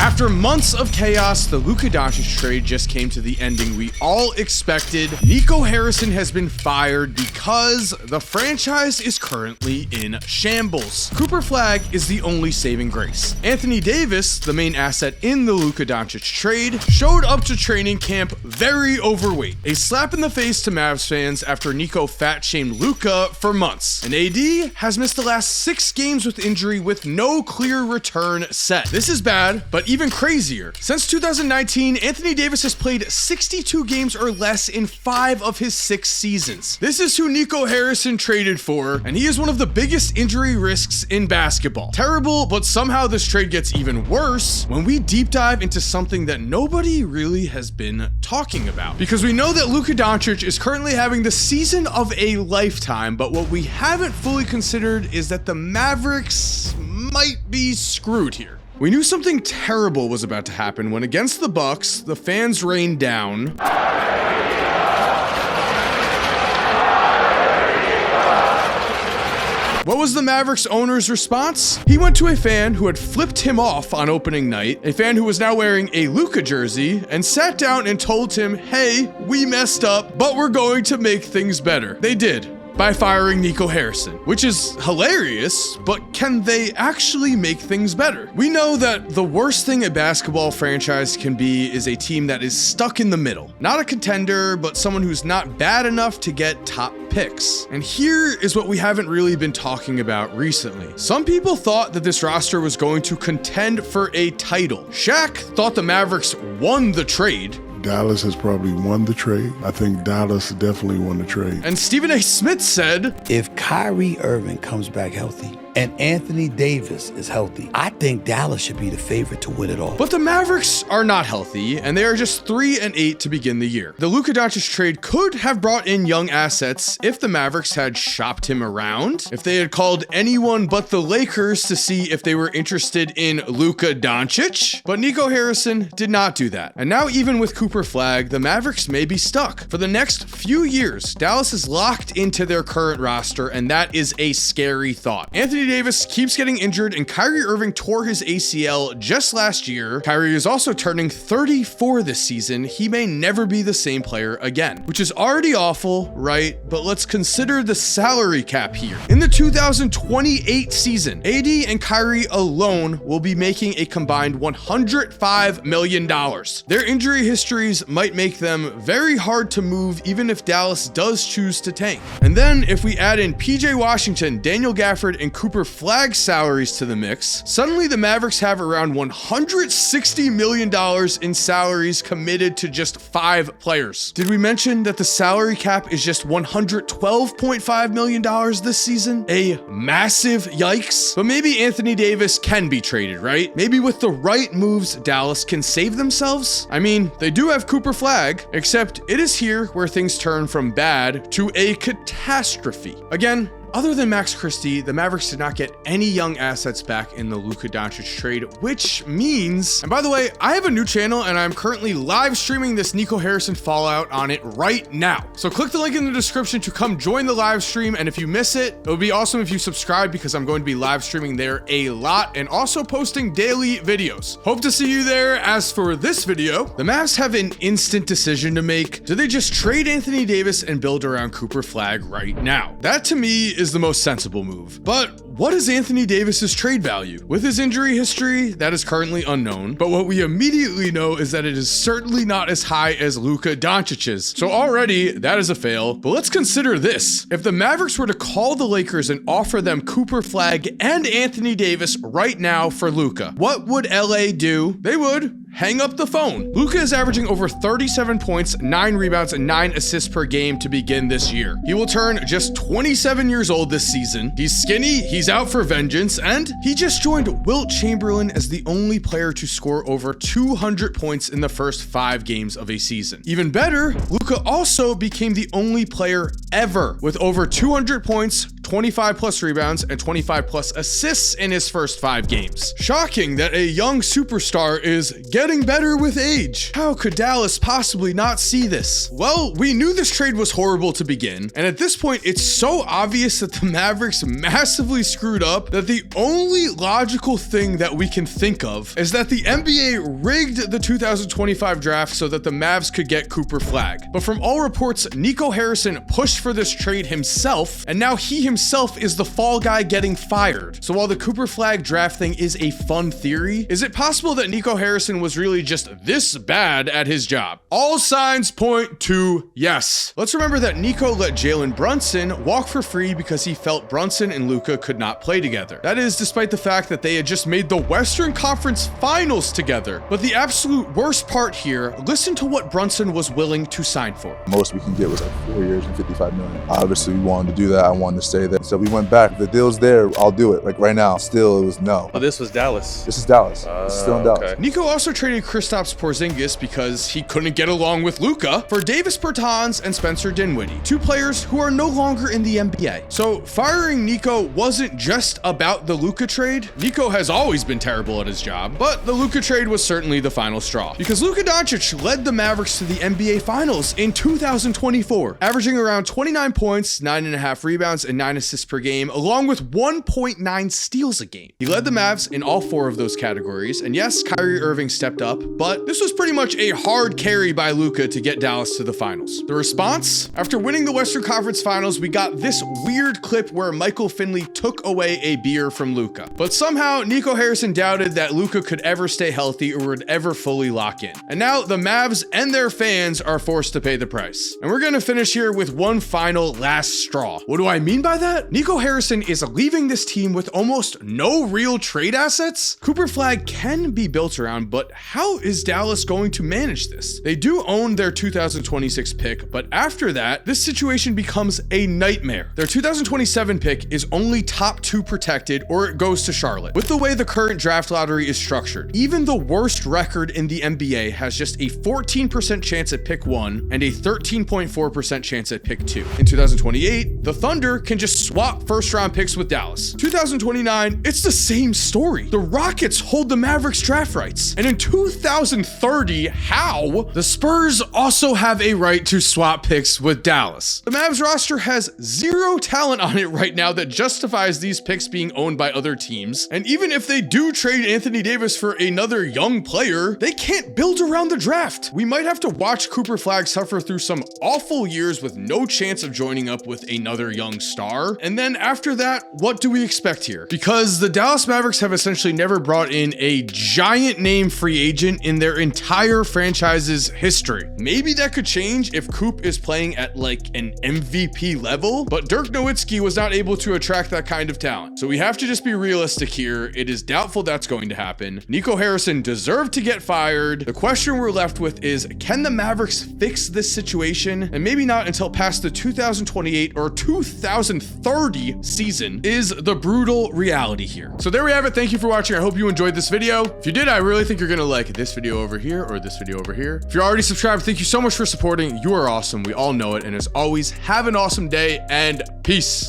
After months of chaos, the Luka Doncic trade just came to the ending we all expected. Nico Harrison has been fired because the franchise is currently in shambles. Cooper Flagg is the only saving grace. Anthony Davis, the main asset in the Luka Doncic trade, showed up to training camp very overweight. A slap in the face to Mavs fans after Nico fat-shamed Luka for months. And AD has missed the last 6 games with injury with no clear return set. This is bad, but even crazier. Since 2019, Anthony Davis has played 62 games or less in 5 of his 6 seasons. This is who Nico Harrison traded for, and he is one of the biggest injury risks in basketball. Terrible, but somehow this trade gets even worse when we deep dive into something that nobody really has been talking about. Because we know that Luka Doncic is currently having the season of a lifetime, but what we haven't fully considered is that the Mavericks might be screwed here. We knew something terrible was about to happen when, against the Bucks, the fans rained down. What was the Mavericks owner's response? He went to a fan who had flipped him off on opening night, a fan who was now wearing a Luka jersey, and sat down and told him, hey, we messed up, but we're going to make things better. They did, by firing Nico Harrison, which is hilarious, but can they actually make things better? We know that the worst thing a basketball franchise can be is a team that is stuck in the middle. Not a contender, but someone who's not bad enough to get top picks. And here is what we haven't really been talking about recently. Some people thought that this roster was going to contend for a title. Shaq thought the Mavericks won the trade. Dallas has probably won the trade. I think Dallas definitely won the trade. And Stephen A. Smith said, if Kyrie Irving comes back healthy and Anthony Davis is healthy, I think Dallas should be the favorite to win it all. But the Mavericks are not healthy, and they are just 3-8 to begin the year. The Luka Doncic trade could have brought in young assets if the Mavericks had shopped him around, if they had called anyone but the Lakers to see if they were interested in Luka Doncic. But Nico Harrison did not do that. And now, even with Cooper Flagg, the Mavericks may be stuck. For the next few years, Dallas is locked into their current roster, and that is a scary thought. Anthony Davis keeps getting injured, and Kyrie Irving tore his ACL just last year. Kyrie is also turning 34 this season. He may never be the same player again, which is already awful, right? But let's consider the salary cap here. In the 2028 season, AD and Kyrie alone will be making a combined $105 million. Their injury histories might make them very hard to move even if Dallas does choose to tank. And then if we add in PJ Washington, Daniel Gafford, and Cooper Flagg salaries to the mix, suddenly the Mavericks have around $160 million in salaries committed to just 5 players. Did we mention that the salary cap is just $112.5 million this season? A massive yikes. But maybe Anthony Davis can be traded, right? Maybe with the right moves, Dallas can save themselves. I mean, they do have Cooper Flagg, except it is here where things turn from bad to a catastrophe. Again, other than Max Christie, the Mavericks did not get any young assets back in the Luka Doncic trade, which means, and by the way, I have a new channel and I'm currently live streaming this Nico Harrison fallout on it right now. So click the link in the description to come join the live stream. And if you miss it, it would be awesome if you subscribe because I'm going to be live streaming there a lot and also posting daily videos. Hope to see you there. As for this video, the Mavs have an instant decision to make. Do they just trade Anthony Davis and build around Cooper Flagg right now? That to me is the most sensible move. But what is Anthony Davis's trade value? With his injury history, that is currently unknown, but what we immediately know is that it is certainly not as high as Luka Doncic's. So already, that is a fail. But let's consider this. If the Mavericks were to call the Lakers and offer them Cooper Flagg and Anthony Davis right now for Luka, what would LA do? They would hang up the phone. Luka is averaging over 37 points, 9 rebounds, and 9 assists per game to begin this year. He will turn just 27 years old this season. He's skinny, he's out for vengeance, and he just joined Wilt Chamberlain as the only player to score over 200 points in the first 5 games of a season. Even better, Luka also became the only player ever with over 200 points, 25 plus rebounds, and 25 plus assists in his first 5 games. Shocking that a young superstar is getting better with age. How could Dallas possibly not see this? Well, we knew this trade was horrible to begin, and at this point, it's so obvious that the Mavericks massively screwed up that the only logical thing that we can think of is that the NBA rigged the 2025 draft so that the Mavs could get Cooper Flagg. But from all reports, NICO Harrison pushed for this trade himself, and now he himself is the fall guy getting fired. So while the Cooper Flagg draft thing is a fun theory, is it possible that NICO Harrison was really just this bad at his job? All signs point to yes. Let's remember that NICO let Jalen Brunson walk for free because he felt Brunson and Luka could not play together. That is despite the fact that they had just made the Western Conference Finals together. But the absolute worst part here, listen to what Brunson was willing to sign for. Most we can get was like 4 years and $55 million. Obviously, we wanted to do that. I wanted to stay there. So we went back. If the deal's there, I'll do it. Like right now, still, it was no. Oh, this was Dallas. This is Dallas. It's still in Dallas. Okay. NICO also traded Kristaps Porzingis because he couldn't get along with Luka for Davis Bertans and Spencer Dinwiddie, 2 players who are no longer in the NBA. So firing NICO wasn't just about the Luka trade. NICO has always been terrible at his job, but the Luka trade was certainly the final straw because Luka Doncic led the Mavericks to the NBA Finals in 2024, averaging around 29 points, 9.5 rebounds, and 9 assists per game, along with 1.9 steals a game. He led the Mavs in all 4 of those categories, and yes, Kyrie Irving stepped up, but this was pretty much a hard carry by Luka to get Dallas to the finals. The response? After winning the Western Conference Finals, we got this weird clip where Michael Finley took away a beer from Luka. But somehow, NICO Harrison doubted that Luka could ever stay healthy or would ever fully lock in. And now the Mavs and their fans are forced to pay the price. And we're gonna finish here with one final last straw. What do I mean by that? NICO Harrison is leaving this team with almost no real trade assets. Cooper Flagg can be built around, but how is Dallas going to manage this? They do own their 2026 pick, but after that, this situation becomes a nightmare. Their 2027 pick is only top 2 protected, or it goes to Charlotte. With the way the current draft lottery is structured, even the worst record in the NBA has just a 14% chance at pick 1 and a 13.4% chance at pick 2. In 2028, the Thunder can just swap first-round picks with Dallas. 2029, it's the same story. The Rockets hold the Mavericks draft rights. And in 2030, how? The Spurs also have a right to swap picks with Dallas. The Mavs roster has 0 talent on it right now that justifies these picks being owned by other teams. And even if they do trade Anthony Davis for another young player, they can't build around the draft. We might have to watch Cooper Flagg suffer through some awful years with no chance of joining up with another young star. And then after that, what do we expect here? Because the Dallas Mavericks have essentially never brought in a giant name free agent in their entire franchise's history. Maybe that could change if Coop is playing at like an MVP level, but Dirk Nowitzki was not able to attract that kind of talent. So we have to just be realistic here. It is doubtful that's going to happen. NICO Harrison deserved to get fired. The question we're left with is, can the Mavericks fix this situation? And maybe not until past the 2028 or 2030 season is the brutal reality here. So there we have it. Thank you for watching. I hope you enjoyed this video. If you did, I really think you're gonna like this video over here or this video over here. If you're already subscribed, thank you so much for supporting. You are awesome. We all know it. And as always, have an awesome day and peace.